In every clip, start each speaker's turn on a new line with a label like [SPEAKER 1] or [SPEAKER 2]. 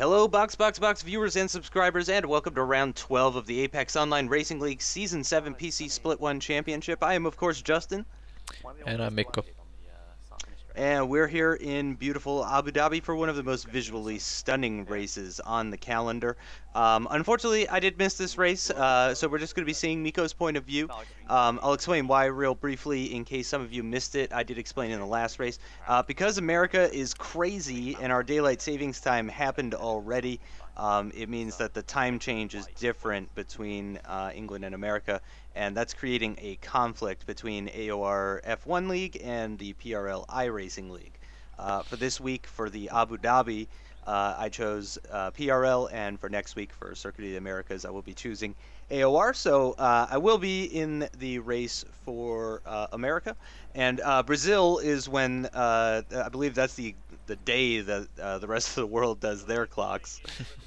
[SPEAKER 1] Hello, Box viewers and subscribers, and welcome to round 12 of the Apex Online Racing League Season 7 PC Split 1 Championship. I am, of course, Justin,
[SPEAKER 2] And I'm Mikko.
[SPEAKER 1] and we're here in beautiful Abu Dhabi for one of the most visually stunning races on the calendar. Unfortunately, I did miss this race, so we're just going to be seeing Miko's point of view. I'll explain why real briefly in case some of you missed it. I did explain in the last race. Because America is crazy and our daylight savings time happened already, it means that the time change is different between England and America, and that's creating a conflict between AOR F1 League and the PRL iRacing League. For this week, for the Abu Dhabi, I chose PRL, and for next week, for Circuit of the Americas, I will be choosing AOR. So I will be in the race for America, and Brazil is when I believe that's the day that the rest of the world does their clocks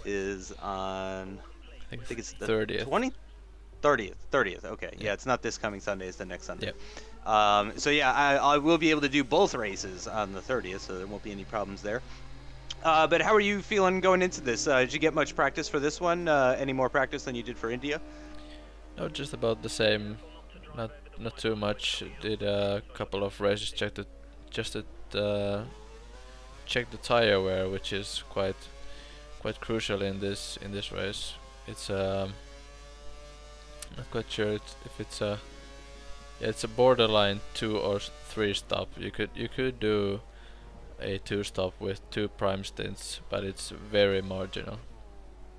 [SPEAKER 1] is on. I think
[SPEAKER 2] it's
[SPEAKER 1] it's the
[SPEAKER 2] 30th.
[SPEAKER 1] 20th. 30th. Okay. Yeah, it's not this coming Sunday, it's the next Sunday.
[SPEAKER 2] Yep.
[SPEAKER 1] So yeah, I will be able to do both races on the 30th, so there won't be any problems there. But how are you feeling going into this? Did you get much practice for this one? Any more practice than you did for India?
[SPEAKER 2] No, just about the same. Not too much. Did a couple of races. Check the tire wear, which is quite crucial in this race. It's not quite sure if it's a it's a borderline 2 or 3 stop. You could do a 2 stop with 2 prime stints, but it's very marginal.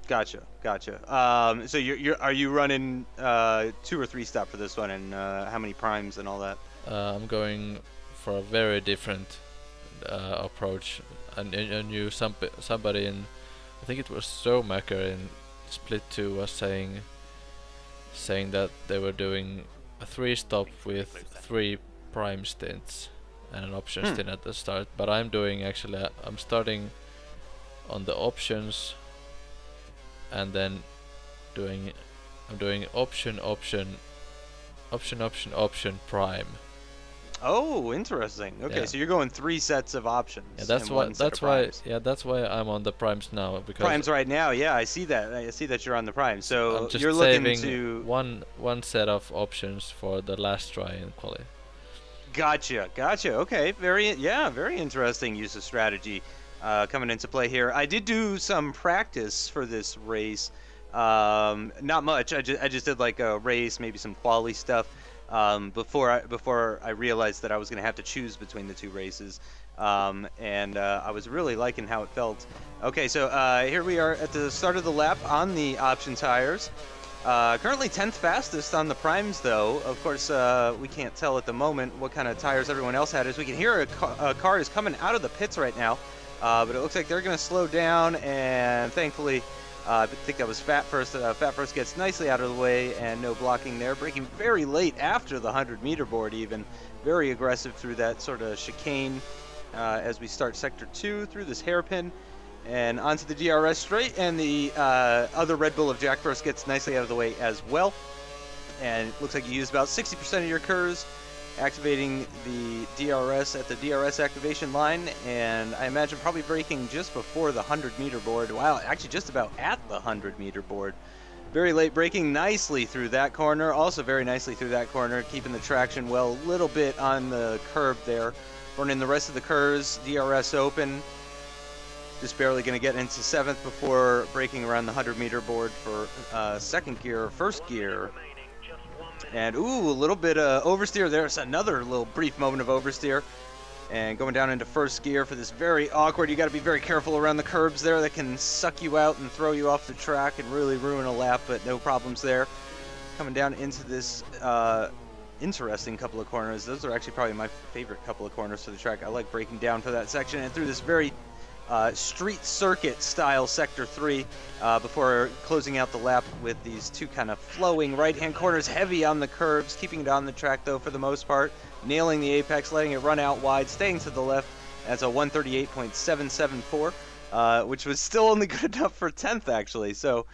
[SPEAKER 1] Gotcha. So are you running 2 or 3 stop for this one, and how many primes and all that?
[SPEAKER 2] I'm going for a very different approach. And I knew somebody in, I think it was Zomaker in Split 2 was saying that they were doing a 3 stop with 3 prime stints and an option stint at the start. But I'm doing I'm starting on the options, and then I'm doing option prime.
[SPEAKER 1] Oh, interesting. Okay,
[SPEAKER 2] Yeah.
[SPEAKER 1] so you're going 3 sets of options.
[SPEAKER 2] Yeah, that's
[SPEAKER 1] and
[SPEAKER 2] why.
[SPEAKER 1] one set of primes.
[SPEAKER 2] That's why I'm on the primes now, because
[SPEAKER 1] Primes right now. Yeah, I see that. I see that you're on the prime.
[SPEAKER 2] I'm
[SPEAKER 1] So
[SPEAKER 2] just
[SPEAKER 1] you're looking
[SPEAKER 2] saving
[SPEAKER 1] to.
[SPEAKER 2] one set of options for the last try in quali.
[SPEAKER 1] Gotcha. Okay, very interesting use of strategy coming into play here. I did do some practice for this race. Not much. I just did like a race, maybe some quali stuff before I realized that I was going to have to choose between the 2 races. And I was really liking how it felt. Okay, so here we are at the start of the lap on the option tires. Currently 10th fastest on the primes, though. Of course, we can't tell at the moment what kind of tires everyone else had. As we can hear, a car is coming out of the pits right now, but it looks like they're going to slow down, and thankfully, I think that was Fat First. Fat First gets nicely out of the way, and no blocking there. Braking very late after the 100-meter board, even. Very aggressive through that sort of chicane as we start Sector 2 through this hairpin. And onto the DRS straight, and the other Red Bull of Jack Frost gets nicely out of the way as well. And it looks like you used about 60% of your curves, activating the DRS at the DRS activation line, and I imagine probably braking just before the 100-meter board. Wow, actually just about at the 100-meter board. Very late braking nicely through that corner, also very nicely through that corner, keeping the traction well, a little bit on the curb there. Running the rest of the curves, DRS open. Just barely going to get into 7th before braking around the 100-meter board for second gear, first gear. And ooh, a little bit of oversteer. There's another little brief moment of oversteer. And going down into first gear for this very awkward, you got to be very careful around the curbs there. That can suck you out and throw you off the track and really ruin a lap, but no problems there. Coming down into this interesting couple of corners. Those are actually probably my favorite couple of corners for the track. I like breaking down for that section and through this very street circuit style Sector 3 before closing out the lap with these 2 kind of flowing right-hand corners, heavy on the curves, keeping it on the track though for the most part, nailing the apex, letting it run out wide, staying to the left. That's a 138.774, which was still only good enough for 10th actually. So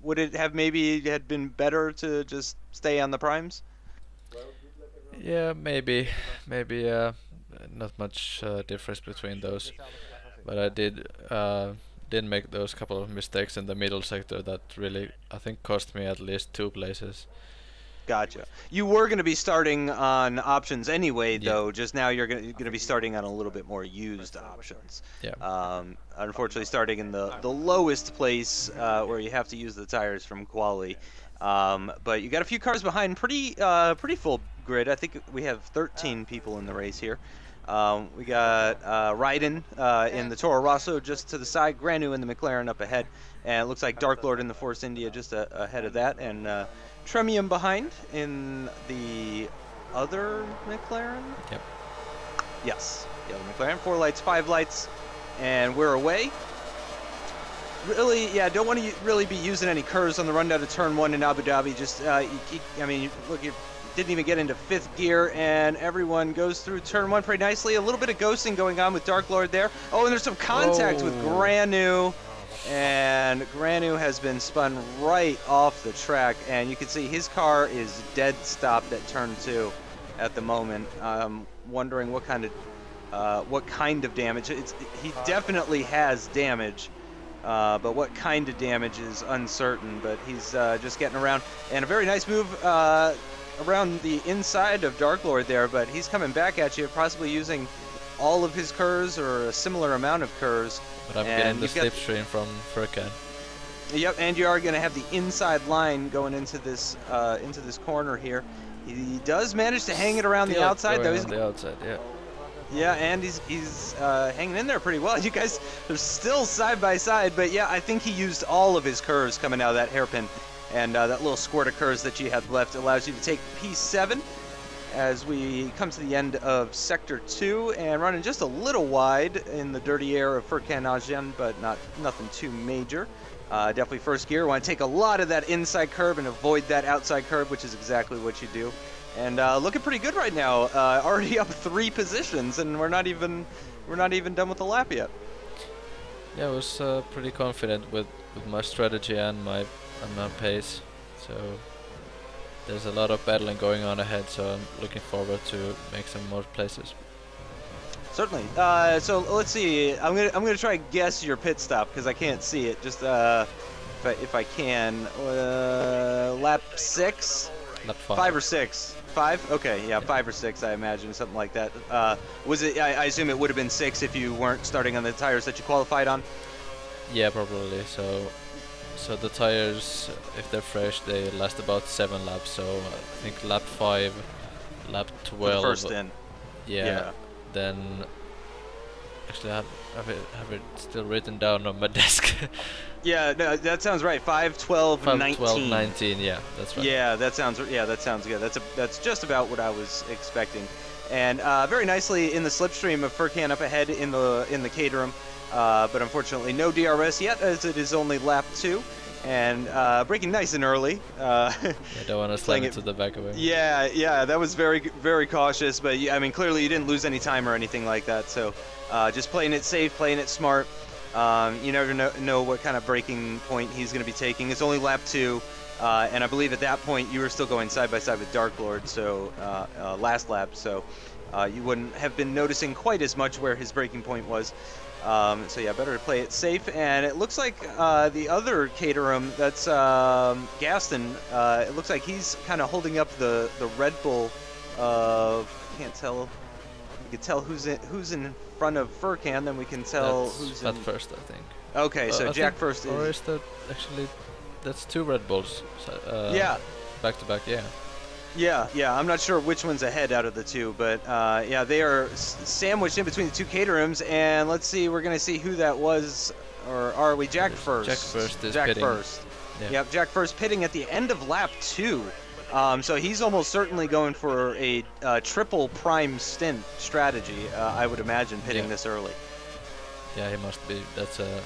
[SPEAKER 1] would it have maybe had been better to just stay on the primes?
[SPEAKER 2] Yeah, maybe not much difference between those. But I did did make those couple of mistakes in the middle sector that really, I think, cost me at least 2 places.
[SPEAKER 1] Gotcha. You were going to be starting on options anyway,
[SPEAKER 2] Yeah.
[SPEAKER 1] though. Just now you're going to be starting on a little bit more used options.
[SPEAKER 2] Yeah.
[SPEAKER 1] Unfortunately, starting in the lowest place where you have to use the tires from quali. But you got a few cars behind, pretty full grid. I think we have 13 people in the race here. We got Ryden in the Toro Rosso just to the side, Granu in the McLaren up ahead, and it looks like Dark Lord in the Force India just ahead of that, and Tremium behind in the other McLaren.
[SPEAKER 2] Yep.
[SPEAKER 1] Yes, the other McLaren. 4 lights, 5 lights, and we're away. Really, yeah, don't want to really be using any curves on the run down to turn 1 in Abu Dhabi. Just, I mean, look, you didn't even get into 5th gear, and everyone goes through turn 1 pretty nicely. A little bit of ghosting going on with Dark Lord there. Oh, and there's some contact with Granu, and Granu has been spun right off the track, and you can see his car is dead stopped at turn 2 at the moment. Wondering what kind of damage. He definitely has damage. But what kind of damage is uncertain, but he's just getting around. And a very nice move around the inside of Dark Lord there, but he's coming back at you, possibly using all of his curves or a similar amount of curves.
[SPEAKER 2] But I'm getting the slipstream from Furkan.
[SPEAKER 1] Yep, and you are going to have the inside line going into this corner here. He does manage to hang it around the outside, though.
[SPEAKER 2] He's on the outside, yeah.
[SPEAKER 1] Yeah, and he's hanging in there pretty well. You guys are still side by side, but yeah, I think he used all of his curves coming out of that hairpin, and that little squirt of curves that you have left allows you to take P7 as we come to the end of Sector 2 and running just a little wide in the dirty air of Furkan Ajan, but nothing too major. Definitely first gear. Want to take a lot of that inside curve and avoid that outside curve, which is exactly what you do. And looking pretty good right now. Already up 3 positions, and we're not even done with the lap yet.
[SPEAKER 2] Yeah, I was pretty confident with my strategy and my pace. So there's a lot of battling going on ahead. So I'm looking forward to make some more places.
[SPEAKER 1] Certainly. So let's see. I'm gonna try to guess your pit stop because I can't see it. Just if I can, lap 6.
[SPEAKER 2] Lap 5.
[SPEAKER 1] 5 or 6. 5? Okay, yeah, 5 or 6, I imagine, something like that. Was it? I assume it would have been 6 if you weren't starting on the tires that you qualified on.
[SPEAKER 2] Yeah, probably. So the tires, if they're fresh, they last about 7 laps. So I think lap 5, lap 12.
[SPEAKER 1] The first in.
[SPEAKER 2] Yeah. Then actually, I have it still written down on my desk.
[SPEAKER 1] Yeah, no, that sounds right. 5, 12, 19.
[SPEAKER 2] 12, 19. Yeah, that's right.
[SPEAKER 1] Yeah, that sounds good. That's just about what I was expecting. And very nicely in the slipstream of Furkan up ahead in the Caterham, but unfortunately no DRS yet, as it is only lap 2. And braking nice and early.
[SPEAKER 2] I don't want to slam it to the back away.
[SPEAKER 1] Yeah, that was very, very cautious. But I mean, clearly you didn't lose any time or anything like that. So just playing it safe, playing it smart. You never know what kind of braking point he's going to be taking. It's only lap 2, and I believe at that point you were still going side by side with Dark Lord. So last lap, so you wouldn't have been noticing quite as much where his braking point was. So yeah, better to play it safe. And it looks like the other Caterham, that's Gaston, it looks like he's kind of holding up the Red Bull of, I can't tell, we can tell who's in front of Furkan, then we can tell who's in
[SPEAKER 2] first, I think.
[SPEAKER 1] Okay, so Jack first is...
[SPEAKER 2] Or is that actually, that's 2 Red Bulls.
[SPEAKER 1] Yeah.
[SPEAKER 2] Back to back, yeah.
[SPEAKER 1] Yeah, I'm not sure which one's ahead out of the 2, but yeah, they are sandwiched in between the 2 Caterhams, and let's see, we're going to see who that was, or are we? Jack first.
[SPEAKER 2] Jack first is
[SPEAKER 1] Jack
[SPEAKER 2] pitting.
[SPEAKER 1] First.
[SPEAKER 2] Yeah.
[SPEAKER 1] Yep, Jack first pitting at the end of lap 2. So he's almost certainly going for a triple prime stint strategy, I would imagine, pitting this early.
[SPEAKER 2] Yeah, he must be. That's a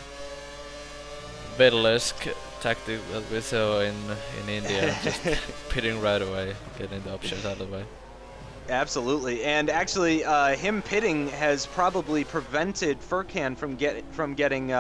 [SPEAKER 2] Vettel-esque tactic that we saw in India, just pitting right away, getting the options out of the way.
[SPEAKER 1] Absolutely, and actually, him pitting has probably prevented Furkan from getting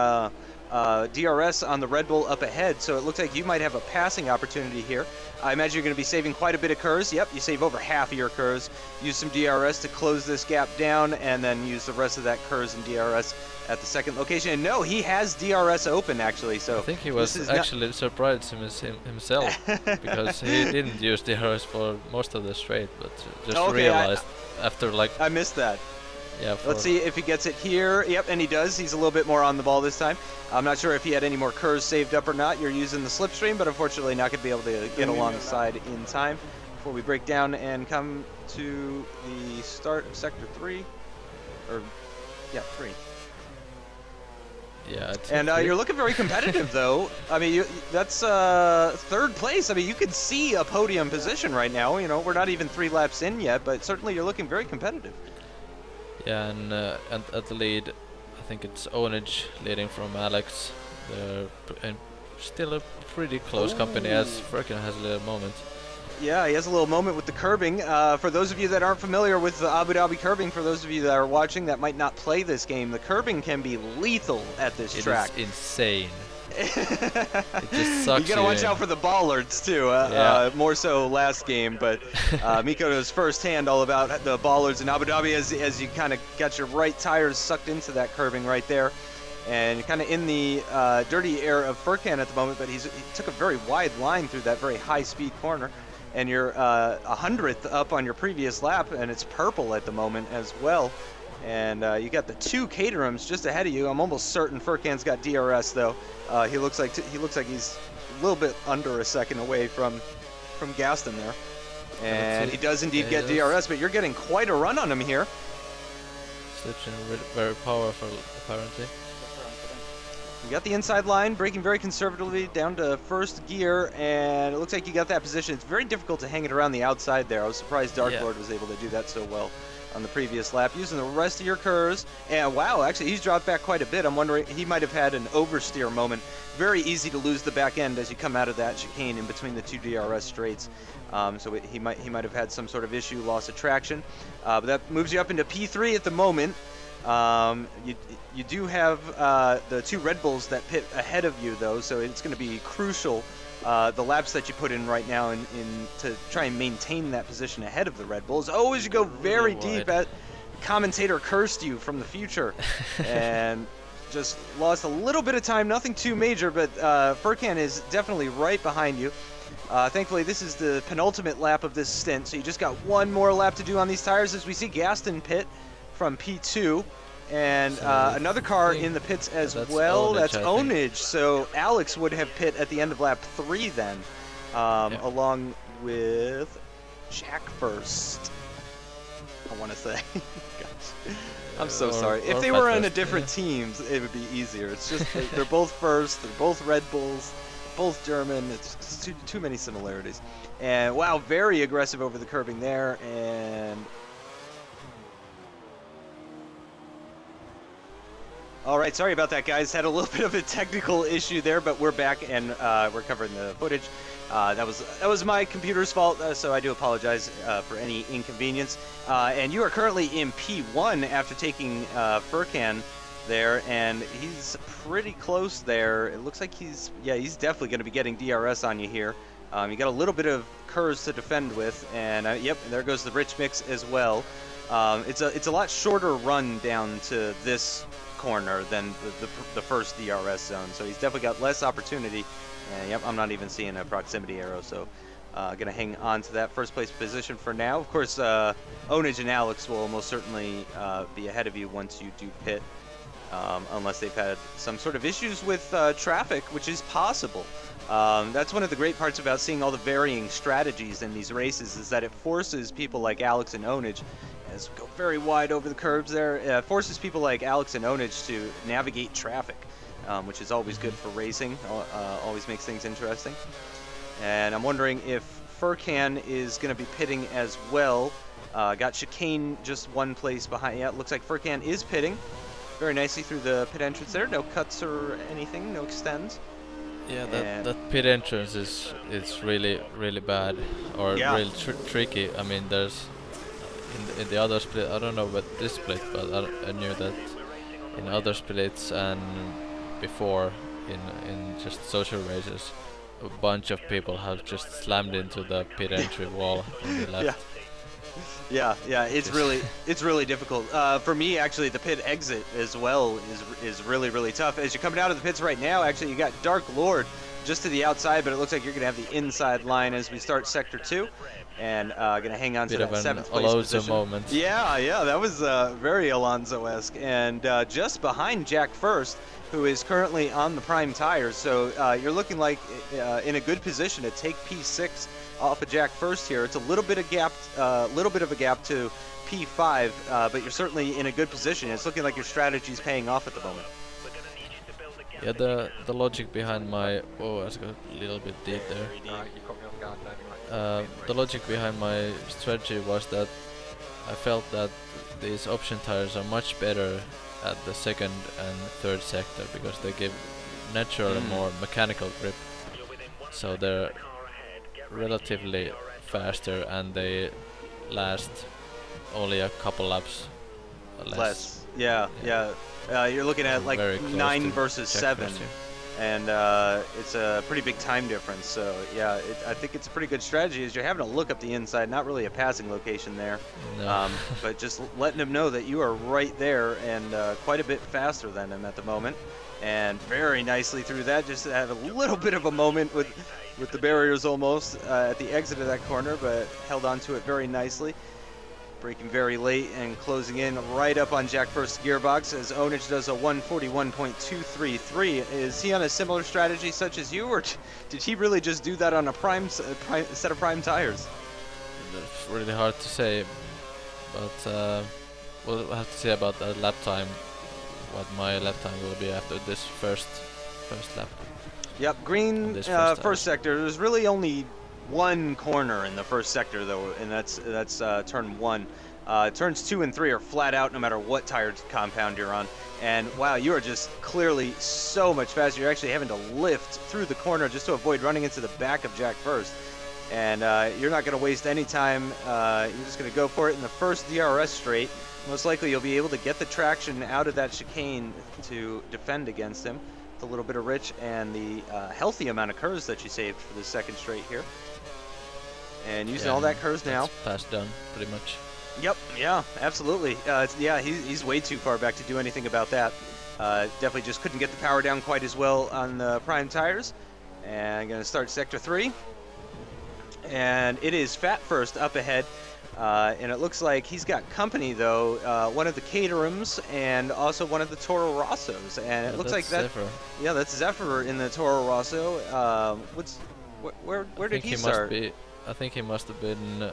[SPEAKER 1] DRS on the Red Bull up ahead, so it looks like you might have a passing opportunity here. I imagine you're going to be saving quite a bit of curves. Yep, you save over half of your curves. Use some DRS to close this gap down, and then use the rest of that curves and DRS at the second location. And no, he has DRS open, actually. So
[SPEAKER 2] I think he was actually surprised himself because he didn't use DRS for most of the straight, but just realized after like...
[SPEAKER 1] I missed that.
[SPEAKER 2] Yeah,
[SPEAKER 1] let's see if he gets it here. Yep, and he does. He's a little bit more on the ball this time. I'm not sure if he had any more curves saved up or not. You're using the slipstream, but unfortunately not going to be able to get alongside in time before we break down and come to the start of Sector 3. Or, yeah, 3.
[SPEAKER 2] Yeah,
[SPEAKER 1] and you're looking very competitive, though. I mean, that's third place. I mean, you can see a podium position right now. You know, we're not even 3 laps in yet, but certainly you're looking very competitive.
[SPEAKER 2] Yeah, and at the lead, I think it's Onage leading from Alex. They're still a pretty close company, as Furkan has a little moment.
[SPEAKER 1] Yeah, he has a little moment with the curbing. For those of you that aren't familiar with the Abu Dhabi curbing, for those of you that are watching that might not play this game, the curbing can be lethal at this track.
[SPEAKER 2] It is insane. It just sucks.
[SPEAKER 1] You gotta watch out for the bollards too. More so last game, but Miko knows firsthand all about the bollards in Abu Dhabi as you kind of got your right tires sucked into that curbing right there, and you're kind of in the dirty air of Furkan at the moment. But he took a very wide line through that very high-speed corner, and you're 100th up on your previous lap, and it's purple at the moment as well. And you got the 2 Caterhams just ahead of you. I'm almost certain Furkan's got DRS though. He looks like he's a little bit under a second away from Gaston there, and he does indeed get DRS. But you're getting quite a run on him here.
[SPEAKER 2] Slips in very powerful, apparently.
[SPEAKER 1] You got the inside line, braking very conservatively down to first gear, and it looks like you got that position. It's very difficult to hang it around the outside there. I was surprised Dark Lord was able to do that so well on the previous lap, using the rest of your curves. And wow, actually he's dropped back quite a bit. I'm wondering, he might have had an oversteer moment. Very easy to lose the back end as you come out of that chicane in between the 2 DRS straights. So he might have had some sort of issue, loss of traction. But that moves you up into P3 at the moment. You do have the 2 Red Bulls that pit ahead of you though, so it's going to be crucial the laps that you put in right now in to try and maintain that position ahead of the Red Bulls. Oh, as you go very deep, commentator cursed you from the future and just lost a little bit of time. Nothing too major, but Furkan is definitely right behind you. Thankfully, this is the penultimate lap of this stint, so you just got 1 more lap to do on these tires as we see Gaston pit from P2. And another car in the pits as well. That's Onage. So Alex would have pit at the end of lap 3 then, along with Jack first, I want to say. Gosh. I'm so sorry. If they were in a different teams, it would be easier. It's just they're both first. They're both Red Bulls, both German. It's just too many similarities. And wow, very aggressive over the curbing there. And all right, sorry about that, guys. Had a little bit of a technical issue there, but we're back and we're covering the footage. That was my computer's fault, so I do apologize for any inconvenience. And you are currently in P1 after taking Furkan there, and he's pretty close there. It looks like he's definitely going to be getting DRS on you here. You got a little bit of curves to defend with, and yep, there goes the rich mix as well. It's a lot shorter run down to this corner than the first DRS zone, so he's definitely got less opportunity. And yep, I'm not even seeing a proximity arrow, so gonna hang on to that first place position for now. Of course, Onage and Alex will most certainly be ahead of you once you do pit, unless they've had some sort of issues with traffic, which is possible. That's one of the great parts about seeing all the varying strategies in these races, is that it forces people like Alex and Onage, as we go very wide over the curbs there, forces people like Alex and Onage to navigate traffic, which is always good for racing, always makes things interesting. And I'm wondering if Furkan is going to be pitting as well. Got chicane just 1 place behind. Yeah, it looks like Furkan is pitting very nicely through the pit entrance there. No cuts or anything, no extends.
[SPEAKER 2] Yeah, that pit entrance is really bad, or really tricky. I mean, there's in the other split, I don't know about this split, but I knew that in other splits and before in just social races, a bunch of people have just slammed into the pit entry wall on the left.
[SPEAKER 1] Yeah, it's
[SPEAKER 2] Just
[SPEAKER 1] really difficult. For me, actually, the pit exit as well is really tough. As you're coming out of the pits right now, actually, you got Dark Lord just to the outside, but it looks like you're gonna have the inside line as we start Sector 2, and gonna hang on to
[SPEAKER 2] bit of
[SPEAKER 1] that
[SPEAKER 2] an
[SPEAKER 1] 7th place
[SPEAKER 2] Alonso
[SPEAKER 1] position.
[SPEAKER 2] moment.
[SPEAKER 1] Yeah, that was very Alonso-esque, and just behind Jack First, who is currently on the prime tires. So you're looking like in a good position to take P6 off of Jack First here. It's a little bit of a gap to P5, but you're certainly in a good position. It's looking like your strategy is paying off at the moment.
[SPEAKER 2] Yeah, the logic behind my I got a little bit deep there. The logic behind my strategy was that I felt that these option tires are much better at the second and third sector because they give naturally more mechanical grip, so they're relatively faster and they last only a couple laps less.
[SPEAKER 1] Yeah. You're looking at like
[SPEAKER 2] Very close
[SPEAKER 1] 9
[SPEAKER 2] to
[SPEAKER 1] versus
[SPEAKER 2] Jack
[SPEAKER 1] 7.
[SPEAKER 2] First here.
[SPEAKER 1] And it's a pretty big time difference. So yeah, I think it's a pretty good strategy as you're having to look up the inside. Not really a passing location there,
[SPEAKER 2] No.
[SPEAKER 1] but just letting him know that you are right there and quite a bit faster than him at the moment. And very nicely through that, just had a little bit of a moment with the barriers almost at the exit of that corner, but held on to it very nicely. Braking very late and closing in right up on Jack First's gearbox as Onage does a 141.233. Is he on a similar strategy such as you, or did he really just do that on a prime set of prime tires?
[SPEAKER 2] That's really hard to say, but we'll have to see about that lap time, what my lap time will be after this first lap.
[SPEAKER 1] Yep, green
[SPEAKER 2] This
[SPEAKER 1] first sector. There's really only one corner in the first sector though, and that's turn 1. Turns 2 and 3 are flat out no matter what tire compound you're on. And wow, you are just clearly so much faster. You're actually having to lift through the corner just to avoid running into the back of Jack First. And you're not going to waste any time. You're just going to go for it in the first DRS straight. Most likely you'll be able to get the traction out of that chicane to defend against him. With a little bit of rich and the healthy amount of curves that you saved for the second straight here. And using all that curves now.
[SPEAKER 2] Passed done, pretty much.
[SPEAKER 1] Yep, yeah, absolutely. He's way too far back to do anything about that. Definitely just couldn't get the power down quite as well on the prime tires. And I'm going to start Sector 3. And it is Fat First up ahead. And it looks like he's got company, though. One of the Caterhams and also one of the Toro Rossos. And it looks like that.
[SPEAKER 2] Zephyr.
[SPEAKER 1] Yeah, that's Zephyr in the Toro Rosso. Where did he start?
[SPEAKER 2] I think he must have been.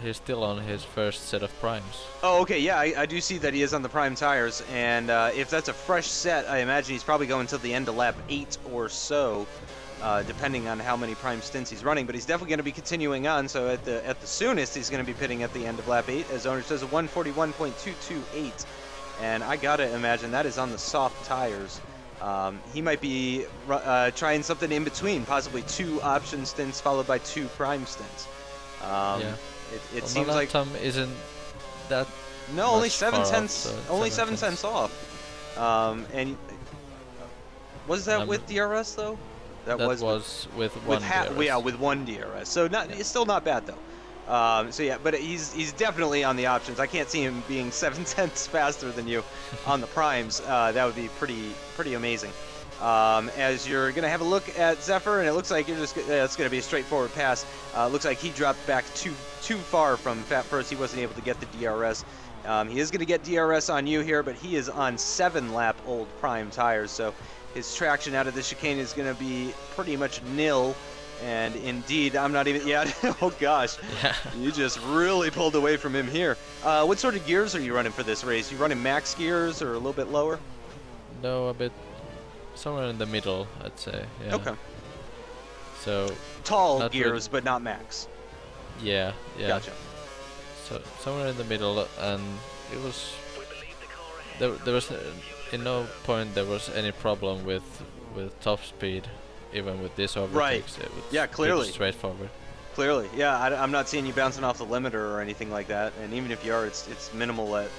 [SPEAKER 2] He's still on his first set of primes.
[SPEAKER 1] Oh, okay, yeah, I do see that he is on the prime tires, and if that's a fresh set, I imagine he's probably going till the end of lap 8 or so, depending on how many prime stints he's running. But he's definitely going to be continuing on. So at the soonest, he's going to be pitting at the end of lap 8, as Onage does a 141.228, and I gotta imagine that is on the soft tires. He might be trying something in between, possibly 2 option stints followed by 2 prime stints.
[SPEAKER 2] Yeah.
[SPEAKER 1] It
[SPEAKER 2] Well,
[SPEAKER 1] seems
[SPEAKER 2] my
[SPEAKER 1] like
[SPEAKER 2] lap time isn't that.
[SPEAKER 1] no, only
[SPEAKER 2] much
[SPEAKER 1] 7
[SPEAKER 2] far off,
[SPEAKER 1] cents.
[SPEAKER 2] so
[SPEAKER 1] Only
[SPEAKER 2] 7
[SPEAKER 1] 7 cents off. And was that with DRS though?
[SPEAKER 2] That was with one DRS.
[SPEAKER 1] Yeah, with 1 DRS. So it's still not bad though. So yeah, but he's definitely on the options. I can't see him being 7 cents faster than you on the primes. That would be pretty amazing. As you're gonna have a look at Zephyr, and it looks like it's gonna be a straightforward pass. Looks like he dropped back too far from Fat First. He wasn't able to get the DRS. He is gonna get DRS on you here, but he is on 7-lap old prime tires, so his traction out of the chicane is gonna be pretty much nil. And indeed, I'm not even. Yeah. Oh gosh.
[SPEAKER 2] Yeah.
[SPEAKER 1] You just really pulled away from him here. What sort of gears are you running for this race? You running max gears or a little bit lower?
[SPEAKER 2] No, a bit somewhere in the middle, I'd say. Yeah.
[SPEAKER 1] Okay.
[SPEAKER 2] So
[SPEAKER 1] Tall gears, but not max.
[SPEAKER 2] yeah.
[SPEAKER 1] Gotcha.
[SPEAKER 2] So somewhere in the middle, and it was. There was in no point there was any problem with top speed, even with this overtakes.
[SPEAKER 1] Right.
[SPEAKER 2] It was
[SPEAKER 1] Yeah, clearly.
[SPEAKER 2] pretty straightforward.
[SPEAKER 1] Clearly, yeah. I'm not seeing you bouncing off the limiter or anything like that. And even if you are, it's minimal at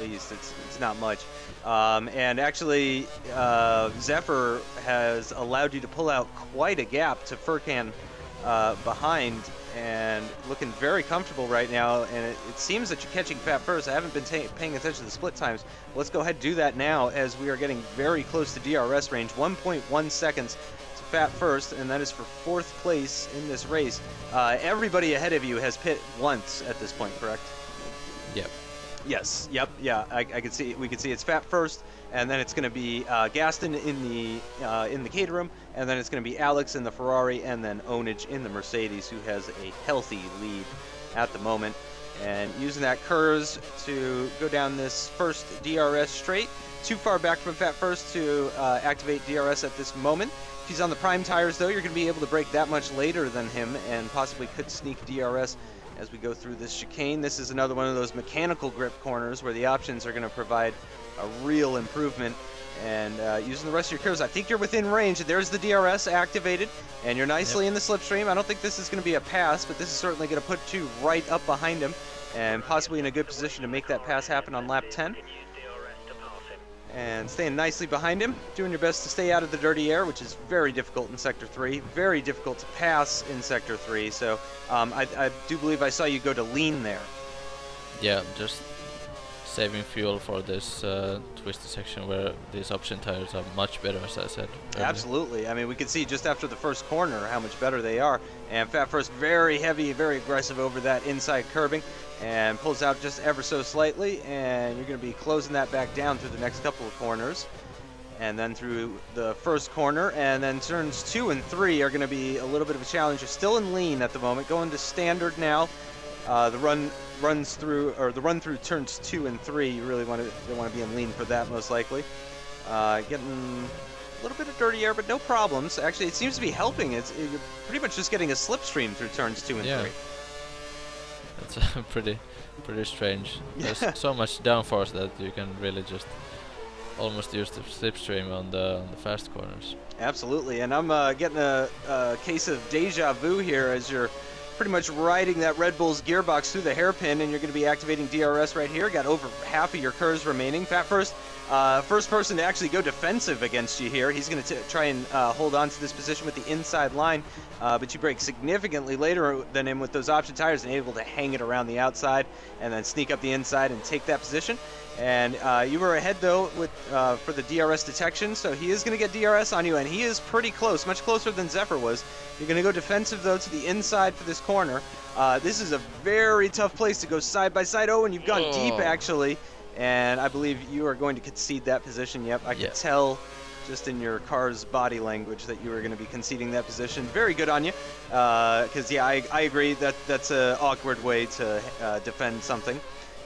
[SPEAKER 1] least. It's not much. And actually, Zephyr has allowed you to pull out quite a gap to Furkan behind, and looking very comfortable right now. And it seems that you're catching Fat first. I haven't been paying attention to the split times. Let's go ahead and do that now, as we are getting very close to DRS range. 1.1 seconds to Fat first, and that is for 4th place in this race. Everybody ahead of you has pit once at this point, correct?
[SPEAKER 2] Yep.
[SPEAKER 1] Yes. Yep. Yeah. I can see. We can see it's Fat first, and then it's going to be Gaston in the Caterham, and then it's going to be Alex in the Ferrari, and then Onage in the Mercedes, who has a healthy lead at the moment. And using that KERS to go down this first DRS straight, too far back from Fat first to activate DRS at this moment. If he's on the prime tires, though, you're going to be able to brake that much later than him, and possibly could sneak DRS as we go through this chicane. This is another one of those mechanical grip corners where the options are going to provide a real improvement. And using the rest of your KERS, I think you're within range. There's the DRS activated, and you're nicely in the slipstream. I don't think this is going to be a pass, but this is certainly going to put you right up behind him, and possibly in a good position to make that pass happen on lap 10. And staying nicely behind him, doing your best to stay out of the dirty air, which is very difficult in Sector 3, very difficult to pass in Sector 3, so I do believe I saw you go to lean there.
[SPEAKER 2] Yeah, just saving fuel for this twisty section where these option tires are much better, as I said earlier.
[SPEAKER 1] Absolutely. I mean, we could see just after the first corner how much better they are. And Fat First very heavy, very aggressive over that inside curbing, and pulls out just ever so slightly, and you're going to be closing that back down through the next couple of corners. And then through the first corner, and then turns 2 and 3 are going to be a little bit of a challenge. You're still in lean at the moment, going to standard now. The run through turns 2 and 3. You really don't want to be in lean for that, most likely. Getting a little bit of dirty air, but no problems. Actually, it seems to be helping. You're pretty much just getting a slipstream through turns 2 and 3.
[SPEAKER 2] That's pretty strange. There's so much downforce that you can really just almost use the slipstream on the fast corners.
[SPEAKER 1] Absolutely, and I'm getting a case of deja vu here as you're pretty much riding that Red Bull's gearbox through the hairpin, and you're going to be activating DRS right here. Got over half of your KERS remaining. Fat First, first person to actually go defensive against you here. He's going to try and hold on to this position with the inside line, but you brake significantly later than him with those option tires and able to hang it around the outside and then sneak up the inside and take that position. And you were ahead, though, with for the DRS detection, so he is going to get DRS on you, and he is pretty close, much closer than Zephyr was. You're going to go defensive, though, to the inside for this corner. This is a very tough place to go side by side. Oh, and you've gone deep, actually, and I believe you are going to concede that position. Yep, I could tell just in your car's body language that you were going to be conceding that position. Very good on you, because, yeah, I agree that that's an awkward way to defend something.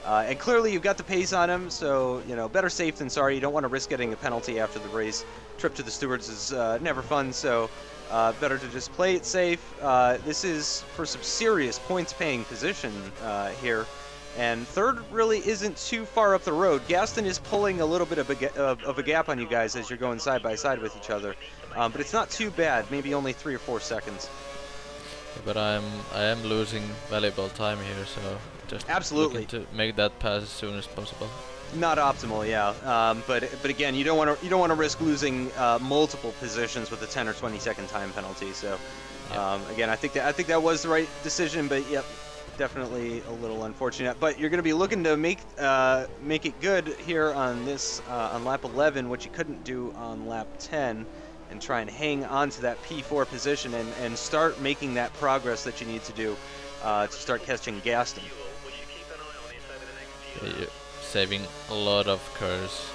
[SPEAKER 1] And clearly you've got the pace on him, so, you know, better safe than sorry. You don't want to risk getting a penalty after the race. Trip to the stewards is never fun, so better to just play it safe. This is for some serious points-paying position here. And third really isn't too far up the road. Gaston is pulling a little bit of a gap on you guys as you're going side by side with each other. But it's not too bad, maybe only 3 or 4 seconds.
[SPEAKER 2] But I am losing valuable time here, so just looking to make that pass as soon as possible.
[SPEAKER 1] Not optimal, yeah. But again, you don't want to risk losing multiple positions with a 10 or 20 second time penalty. So again, I think that was the right decision, but yep, definitely a little unfortunate. But you're going to be looking to make it good here on this on lap 11, which you couldn't do on lap 10. And try and hang on to that P4 position and start making that progress that you need to do to start catching Gaston.
[SPEAKER 2] You're saving a lot of KERS,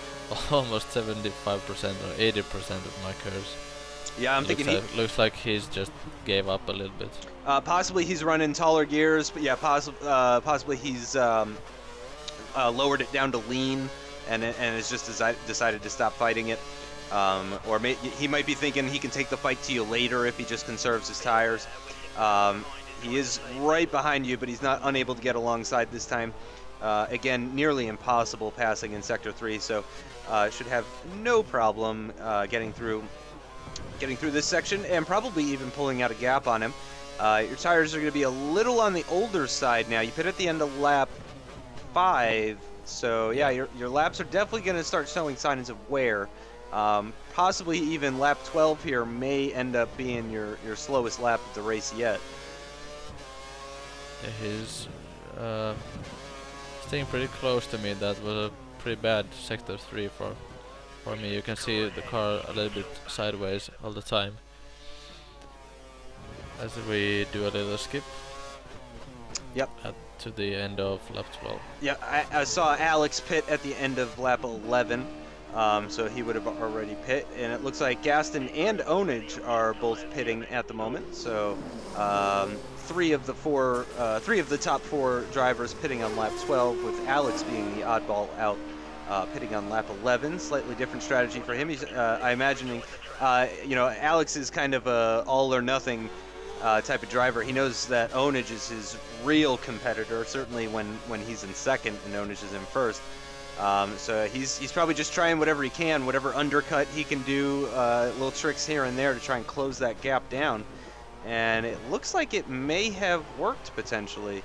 [SPEAKER 2] almost 75% or 80% of my KERS.
[SPEAKER 1] Yeah, I'm thinking
[SPEAKER 2] looks like he's just gave up a little bit.
[SPEAKER 1] Possibly he's running taller gears, but yeah, possibly he's lowered it down to lean and has just decided to stop fighting it. Or he might be thinking he can take the fight to you later if he just conserves his tires. He is right behind you, but he's not unable to get alongside this time. Again, nearly impossible passing in Sector 3, so should have no problem getting through this section and probably even pulling out a gap on him. Your tires are going to be a little on the older side now. You pit at the end of lap 5 So yeah,
[SPEAKER 2] Yeah.
[SPEAKER 1] your laps are definitely going to start showing signs of wear. Possibly even lap 12 here may end up being your slowest lap of the race yet.
[SPEAKER 2] Yeah, he's staying pretty close to me. That was a pretty bad sector 3 for me. You can see the car a little bit sideways all the time. As we do a little skip
[SPEAKER 1] Yep.
[SPEAKER 2] to the end of lap 12.
[SPEAKER 1] Yeah, I saw Alex pit at the end of lap 11, so he would have already pit, and it looks like Gaston and Onage are both pitting at the moment. So three of the top four drivers pitting on lap 12, with Alex being the oddball out, pitting on lap 11. Slightly different strategy for him. He's, I imagining, Alex is kind of a all or nothing type of driver. He knows that Onage is his real competitor, certainly when he's in second and Onage is in first. So he's probably just trying whatever he can, whatever undercut he can do, little tricks here and there to try and close that gap down. And it looks like it may have worked potentially.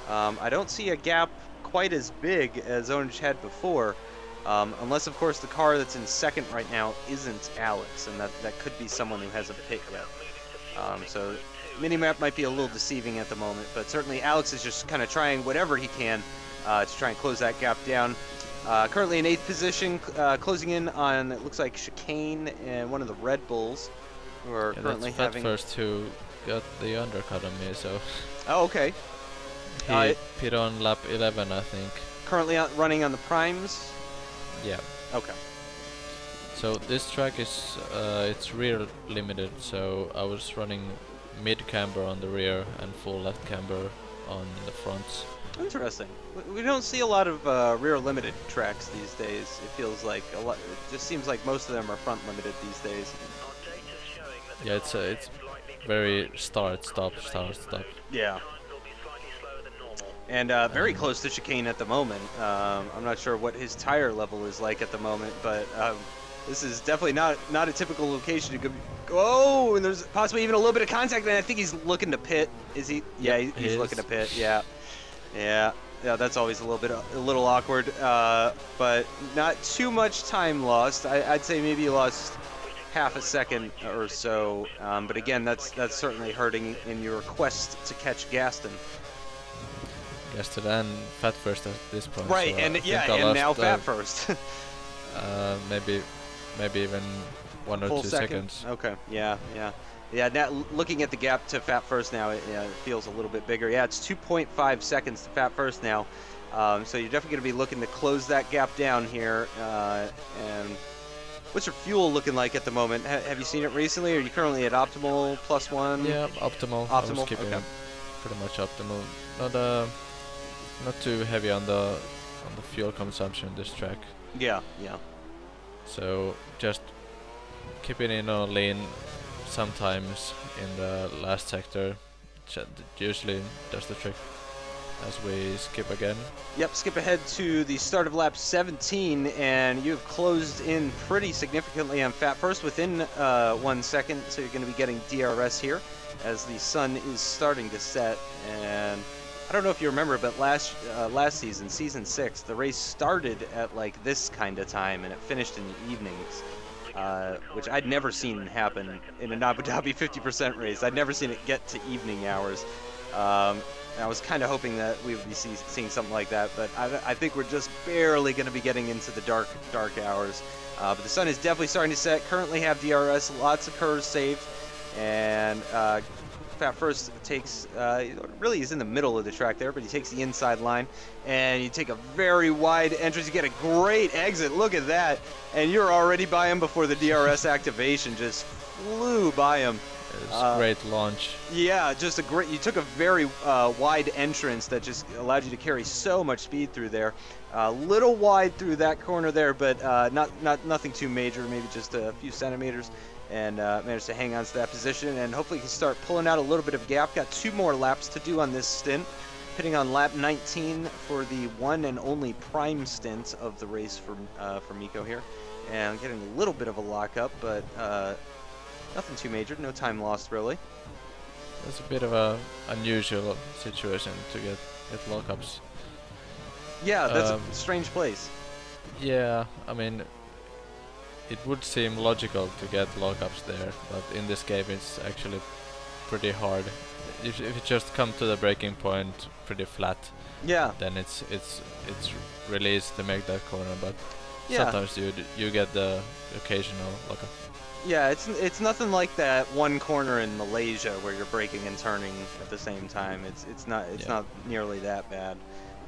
[SPEAKER 1] I don't see a gap quite as big as Onage had before, unless of course the car that's in second right now isn't Alex, and that could be someone who hasn't pit yet. So minimap might be a little deceiving at the moment, but certainly Alex is just kind of trying whatever he can to try and close that gap down. Currently in 8th position, closing in on, it looks like, Chicane and one of the Red Bulls, who are currently
[SPEAKER 2] that's
[SPEAKER 1] having...
[SPEAKER 2] first who got the undercut on me, so...
[SPEAKER 1] Oh, okay.
[SPEAKER 2] He pit on lap 11, I think.
[SPEAKER 1] Currently running on the primes?
[SPEAKER 2] Yeah.
[SPEAKER 1] Okay.
[SPEAKER 2] So this track is it's rear limited, so I was running mid camber on the rear and full left camber on the fronts.
[SPEAKER 1] Interesting. We don't see a lot of rear limited tracks these days. It feels like a lot. It just seems like most of them are front limited these days.
[SPEAKER 2] Yeah, it's very start stop.
[SPEAKER 1] Yeah. And very close to Chicane at the moment. I'm not sure what his tire level is like at the moment, but this is definitely not a typical location to go. Oh, and there's possibly even a little bit of contact, and I think he's looking to pit. Is he? Yeah, he's looking to pit. Yeah. That's always a little awkward, but not too much time lost. I'd say maybe he lost half a second or so, but again, that's certainly hurting in your quest to catch Gaston.
[SPEAKER 2] Gaston and Fat first at this point.
[SPEAKER 1] Right,
[SPEAKER 2] so
[SPEAKER 1] and
[SPEAKER 2] I
[SPEAKER 1] now Fat first.
[SPEAKER 2] maybe even 1 or 2 seconds.
[SPEAKER 1] Okay, yeah. Now looking at the gap to Fat first now, it feels a little bit bigger. Yeah, it's 2.5 seconds to Fat first now. So you're definitely going to be looking to close that gap down here. And what's your fuel looking like at the moment? Have you seen it recently? Are you currently at optimal +1?
[SPEAKER 2] Yeah, optimal. I was keeping
[SPEAKER 1] okay.
[SPEAKER 2] pretty much optimal. Not too heavy on the fuel consumption this track.
[SPEAKER 1] Yeah.
[SPEAKER 2] So just keeping in on lean sometimes in the last sector. Usually does the trick. As we skip again.
[SPEAKER 1] Yep, skip ahead to the start of lap 17, and you've closed in pretty significantly on Fat first within 1 second, so you're going to be getting DRS here as the sun is starting to set. And I don't know if you remember, but last season, season 6, the race started at like this kind of time, and it finished in the evenings, which I'd never seen happen in an Abu Dhabi 50% race. I'd never seen it get to evening hours. I was kind of hoping that we would be seeing something like that, but I think we're just barely going to be getting into the dark hours. But the sun is definitely starting to set. Currently have DRS, lots of curves saved, and Fat first takes, really he's in the middle of the track there, but he takes the inside line, and you take a very wide entrance. You get a great exit. Look at that, and you're already by him before the DRS activation just flew by him.
[SPEAKER 2] It was a great launch.
[SPEAKER 1] Yeah, just a great. You took a very wide entrance that just allowed you to carry so much speed through there. A little wide through that corner there, but nothing too major. Maybe just a few centimeters, and managed to hang on to that position. And hopefully, you can start pulling out a little bit of gap. Got 2 more laps to do on this stint. Hitting on lap 19 for the one and only prime stint of the race for Miko here, and getting a little bit of a lockup, but. Nothing too major, no time lost really.
[SPEAKER 2] That's a bit of a unusual situation to get lockups.
[SPEAKER 1] Yeah, that's a
[SPEAKER 2] Um,
[SPEAKER 1] strange place.
[SPEAKER 2] yeah, I mean, it would seem logical to get lockups there, but in this game it's actually pretty hard. If you just come to the breaking point pretty flat,
[SPEAKER 1] Yeah,
[SPEAKER 2] then it's really easy to make that corner. But
[SPEAKER 1] yeah.
[SPEAKER 2] sometimes you get the occasional lockup.
[SPEAKER 1] Yeah, it's nothing like that one corner in Malaysia where you're braking and turning at the same time. It's
[SPEAKER 2] Yeah,
[SPEAKER 1] not nearly that bad.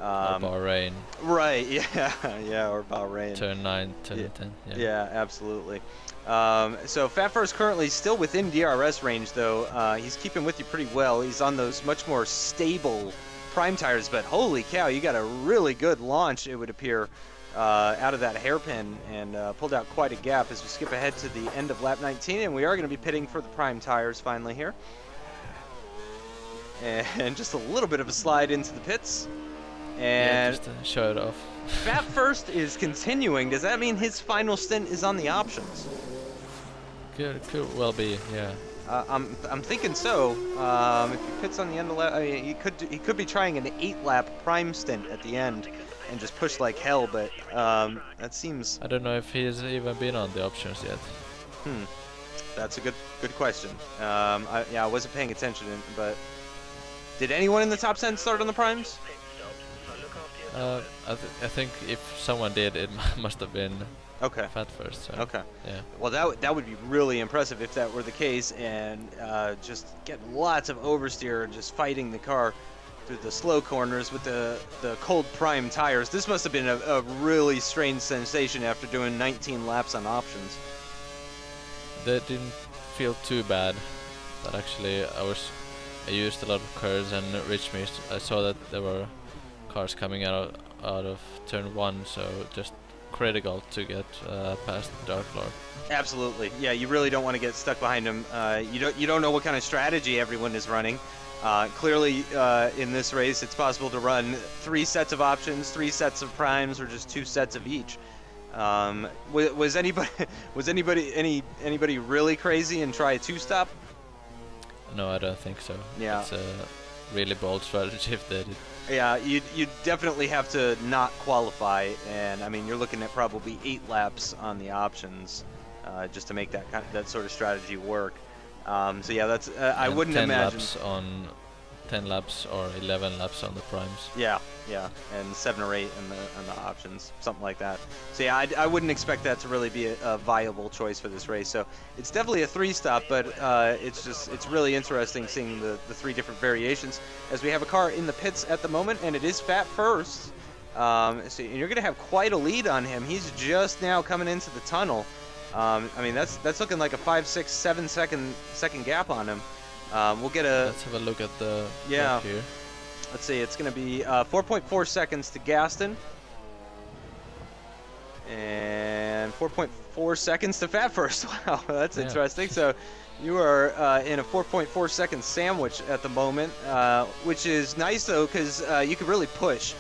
[SPEAKER 2] or
[SPEAKER 1] Um,
[SPEAKER 2] Bahrain,
[SPEAKER 1] right, yeah, yeah, or Bahrain.
[SPEAKER 2] turn 9,
[SPEAKER 1] Yeah,
[SPEAKER 2] 10, 10. Yeah,
[SPEAKER 1] yeah, absolutely. So Fat Fur's currently still within DRS range, though. He's keeping with you pretty well. He's on those much more stable prime tires, but holy cow, you got a really good launch, it would appear, out of that hairpin, and pulled out quite a gap as we skip ahead to the end of lap 19, and we are going to be pitting for the prime tires finally here. And just a little bit of a slide into the pits.
[SPEAKER 2] yeah,
[SPEAKER 1] And
[SPEAKER 2] just show it off.
[SPEAKER 1] Fat First is continuing. Does that mean his final stint is on the options?
[SPEAKER 2] Could well be, yeah.
[SPEAKER 1] I'm thinking so. If he pits on the end of lap, I mean, he could be trying an 8-lap prime stint at the end and just push like hell. But that seems.
[SPEAKER 2] I don't know if he's even been on the options yet.
[SPEAKER 1] That's a good question. I wasn't paying attention, but did anyone in the top 10 start on the primes?
[SPEAKER 2] I think if someone did, it must have been
[SPEAKER 1] Okay.
[SPEAKER 2] Fat First. So,
[SPEAKER 1] Okay.
[SPEAKER 2] yeah.
[SPEAKER 1] Well, that would be really impressive if that were the case, and just getting lots of oversteer and just fighting the car through the slow corners with the cold prime tires. This must have been a really strange sensation after doing 19 laps on options.
[SPEAKER 2] That didn't feel too bad, but actually I used a lot of curves and reach me. I saw that there were cars coming out of turn 1, so just critical to get past Dark Lord.
[SPEAKER 1] Absolutely, yeah. You really don't want to get stuck behind him. You don't know what kind of strategy everyone is running. Clearly, in this race, it's possible to run 3 sets of options, 3 sets of primes, or just 2 sets of each. Was anybody really crazy and try a 2-stop?
[SPEAKER 2] No, I don't think so.
[SPEAKER 1] Yeah.
[SPEAKER 2] It's a really bold strategy if they did.
[SPEAKER 1] Yeah, you'd definitely have to not qualify, and I mean you're looking at probably 8 laps on the options, just to make that sort of strategy work. So yeah, that's I
[SPEAKER 2] And
[SPEAKER 1] wouldn't
[SPEAKER 2] 10
[SPEAKER 1] imagine.
[SPEAKER 2] laps on 10 laps or 11 laps on the primes.
[SPEAKER 1] Yeah, and 7 or 8 on the options, something like that. So yeah, I wouldn't expect that to really be a viable choice for this race. So it's definitely a 3-stop, but it's really interesting seeing the 3 different variations as we have a car in the pits at the moment, and it is Fat First. So you're going to have quite a lead on him. He's just now coming into the tunnel. I mean that's looking like a 5, 6, 7 second gap on him. We'll get a.
[SPEAKER 2] Let's have a look at the
[SPEAKER 1] Yeah.
[SPEAKER 2] clock here.
[SPEAKER 1] Let's see, it's going to be 4.4 seconds to Gaston. And 4.4 seconds to Fat First. Wow, that's
[SPEAKER 2] Yeah.
[SPEAKER 1] interesting. So you are in a 4.4 second sandwich at the moment, which is nice, though, because you can really push.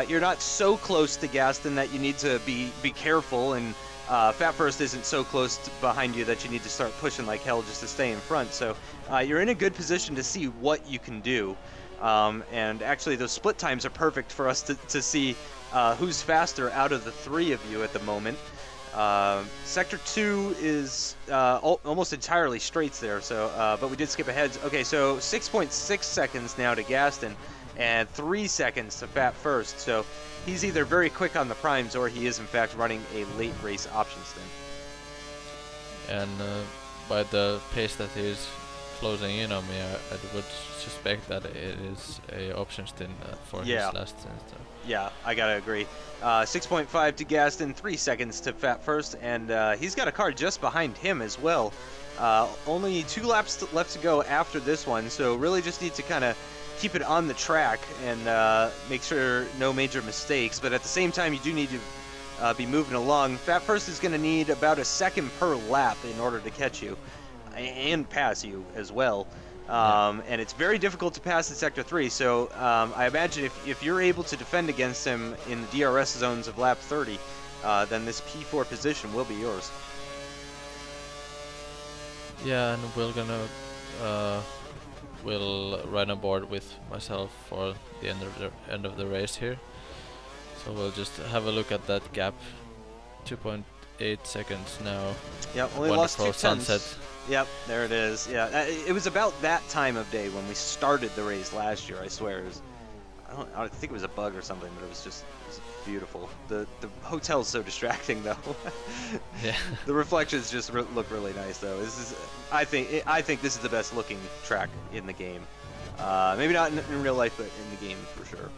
[SPEAKER 1] You're not so close to Gaston that you need to be careful, and Fat First isn't so close behind you that you need to start pushing like hell just to stay in front. So you're in a good position to see what you can do. And actually, those split times are perfect for us to see who's faster out of the 3 of you at the moment. Sector 2 is almost entirely straights there, so but we did skip ahead. Okay, so 6.6 seconds now to Gaston, and 3 seconds to Fat First. So he's either very quick on the primes, or he is in fact running a late race option stint.
[SPEAKER 2] And by the pace that he's closing in on me, I would suspect that it is a option stint for
[SPEAKER 1] Yeah.
[SPEAKER 2] his last stint. So.
[SPEAKER 1] Yeah, I gotta agree. 6.5 to Gaston, 3 seconds to Fat First, and he's got a car just behind him as well. Only 2 laps left to go after this one, so really just need to kind of keep it on the track and make sure no major mistakes. But at the same time, you do need to be moving along. Fat First is going to need about a second per lap in order to catch you and pass you as well. And it's very difficult to pass in Sector 3, so I imagine if you're able to defend against him in the DRS zones of lap 30, then this P4 position will be yours.
[SPEAKER 2] Yeah, and we'll ride on board with myself for the end of the race here. So we'll just have a look at that gap. 2.8 seconds now.
[SPEAKER 1] Yep, only lost 2
[SPEAKER 2] Wonderful
[SPEAKER 1] tenths.
[SPEAKER 2] sunset.
[SPEAKER 1] Yep, there it is. Yeah, it was about that time of day when we started the race last year. I swear, it was, I think it was a bug or something, but it was beautiful. The hotel's so distracting though.
[SPEAKER 2] Yeah.
[SPEAKER 1] The reflections just look really nice though. I think this is the best looking track in the game. Maybe not in real life, but in the game for sure.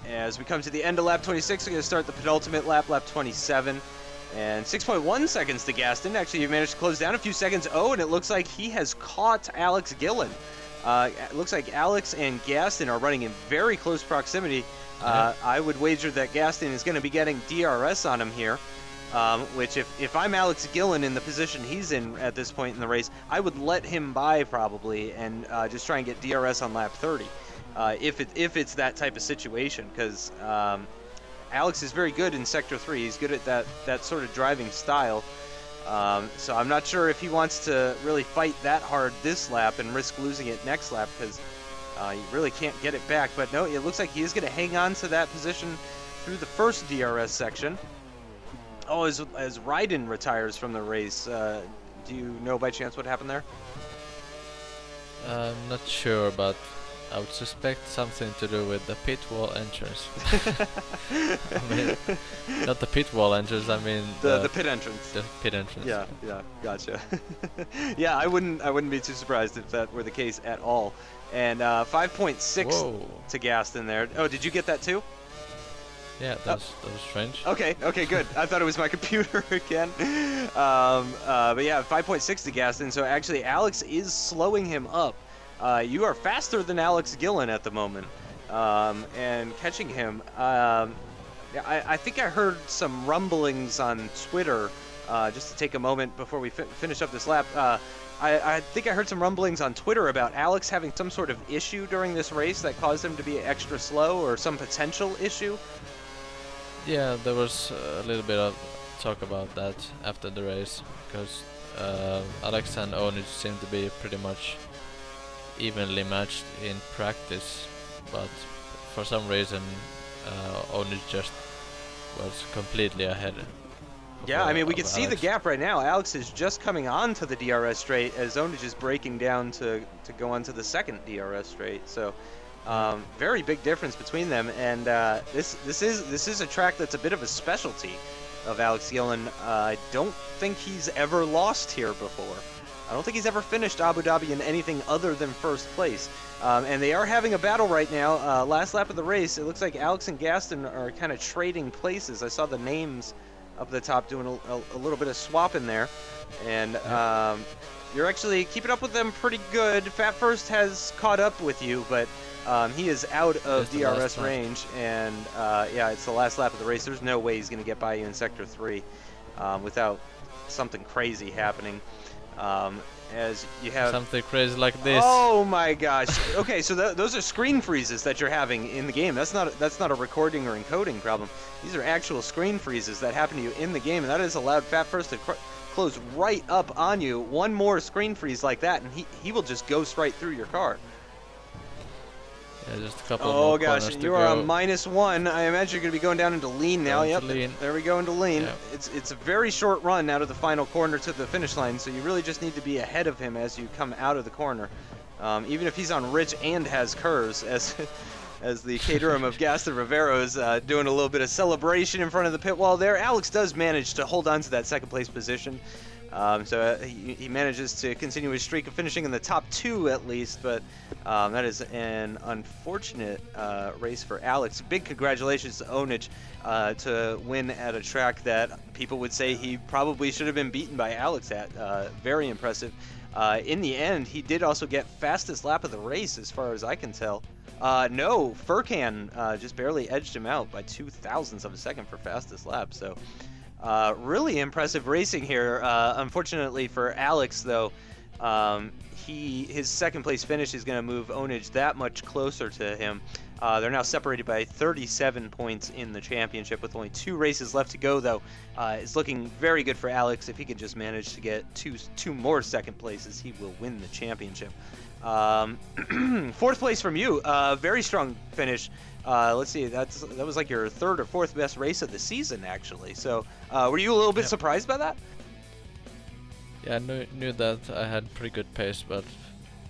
[SPEAKER 1] As we come to the end of lap 26, we're going to start the penultimate lap, lap 27. And 6.1 seconds to Gaston. Actually, you managed to close down a few seconds. Oh, and it looks like he has caught Alex Gillen. It looks like Alex and Gaston are running in very close proximity. I would wager that Gaston is going to be getting DRS on him here. Which, if I'm Alex Gillen in the position he's in at this point in the race, I would let him by probably and just try and get DRS on lap 30. If it's that type of situation, because Alex is very good in Sector 3. He's good at that sort of driving style. So I'm not sure if he wants to really fight that hard this lap and risk losing it next lap, because you really can't get it back. But no, it looks like he is going to hang on to that position through the first DRS section. Oh, as Raiden retires from the race, do you know by chance what happened there?
[SPEAKER 2] I'm not sure, but I would suspect something to do with the pit wall entrance. I mean, not the pit wall entrance. I mean
[SPEAKER 1] the pit entrance.
[SPEAKER 2] The pit entrance.
[SPEAKER 1] Yeah, gotcha. Yeah, I wouldn't be too surprised if that were the case at all. And 5.6 to Gaston there. Oh, did you get that too?
[SPEAKER 2] Yeah, that was strange.
[SPEAKER 1] Okay, good. I thought it was my computer again. But yeah, 5.6 to Gaston. So actually, Alex is slowing him up. You are faster than Alex Gillen at the moment, and catching him. I think I heard some rumblings on Twitter, just to take a moment before we finish up this lap. I think I heard some rumblings on Twitter about Alex having some sort of issue during this race that caused him to be extra slow, or some potential issue.
[SPEAKER 2] Yeah, there was a little bit of talk about that after the race, because Alex and Onich seemed to be pretty much evenly matched in practice, but for some reason Onich just was completely ahead.
[SPEAKER 1] Yeah, I mean, we can see the gap right now. Alex is just coming on to the DRS straight as Onich is breaking down to go onto the second DRS straight. So very big difference between them, and this is a track that's a bit of a specialty of Alex Gillen. I don't think he's ever lost here before. I don't think he's ever finished Abu Dhabi in anything other than first place. And they are having a battle right now. Last lap of the race, it looks like Alex and Gaston are kind of trading places. I saw the names up at the top doing a little bit of swapping there. And you're actually keeping up with them pretty good. Fat First has caught up with you, but he is out of DRS range. And yeah, it's the last lap of the race. There's no way he's going to get by you in Sector 3 without something crazy happening. As you have
[SPEAKER 2] something crazy like this.
[SPEAKER 1] Oh my gosh. Okay, so those are screen freezes that you're having in the game. That's not a recording or encoding problem. These are actual screen freezes that happen to you in the game, and that has allowed Fat First to close right up on you. One more screen freeze like that, and he will just ghost right through your car.
[SPEAKER 2] Yeah, just a couple
[SPEAKER 1] more
[SPEAKER 2] more
[SPEAKER 1] gosh,
[SPEAKER 2] corners to
[SPEAKER 1] you
[SPEAKER 2] go.
[SPEAKER 1] are on -1. I imagine you're going to be going down into lean now.
[SPEAKER 2] Going
[SPEAKER 1] Yep,
[SPEAKER 2] to lean.
[SPEAKER 1] there we go into lean.
[SPEAKER 2] Yep.
[SPEAKER 1] It's a very short run out of the final corner to the finish line, so you really just need to be ahead of him as you come out of the corner. Even if he's on rich and has curves, as the Caterham of Gaston Rivero is doing a little bit of celebration in front of the pit wall there. Alex does manage to hold on to that second place position. So he manages to continue his streak of finishing in the top 2 at least, but that is an unfortunate race for Alex. Big congratulations to Onich to win at a track that people would say he probably should have been beaten by Alex at. Very impressive. In the end, he did also get fastest lap of the race as far as I can tell. No, Furkan just barely edged him out by 0.02 of a second for fastest lap, so really impressive racing here. Unfortunately for Alex, though, His second place finish is going to move Onage that much closer to him. They're now separated by 37 points in the championship with only 2 races left to go, though. It's looking very good for Alex. If he could just manage to get two more second places, he will win the championship. Fourth place from you. Very strong finish. Let's see, that was like your third or fourth best race of the season, actually. So were you a little bit surprised by that?
[SPEAKER 2] Yeah, I knew that I had pretty good pace, but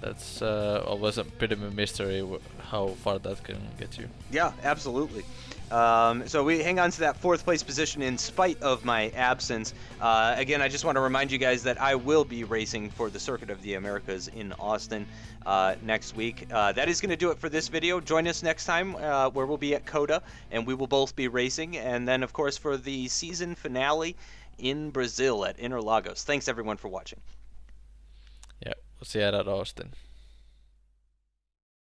[SPEAKER 2] that's always a bit of a mystery how far that can get you.
[SPEAKER 1] Yeah, absolutely. So we hang on to that fourth place position in spite of my absence. Again, I just want to remind you guys that I will be racing for the Circuit of the Americas in Austin next week. That is going to do it for this video. Join us next time where we'll be at COTA, and we will both be racing. And then, of course, for the season finale in Brazil at Interlagos. Thanks, everyone, for watching.
[SPEAKER 2] Yeah, we'll see you at Austin.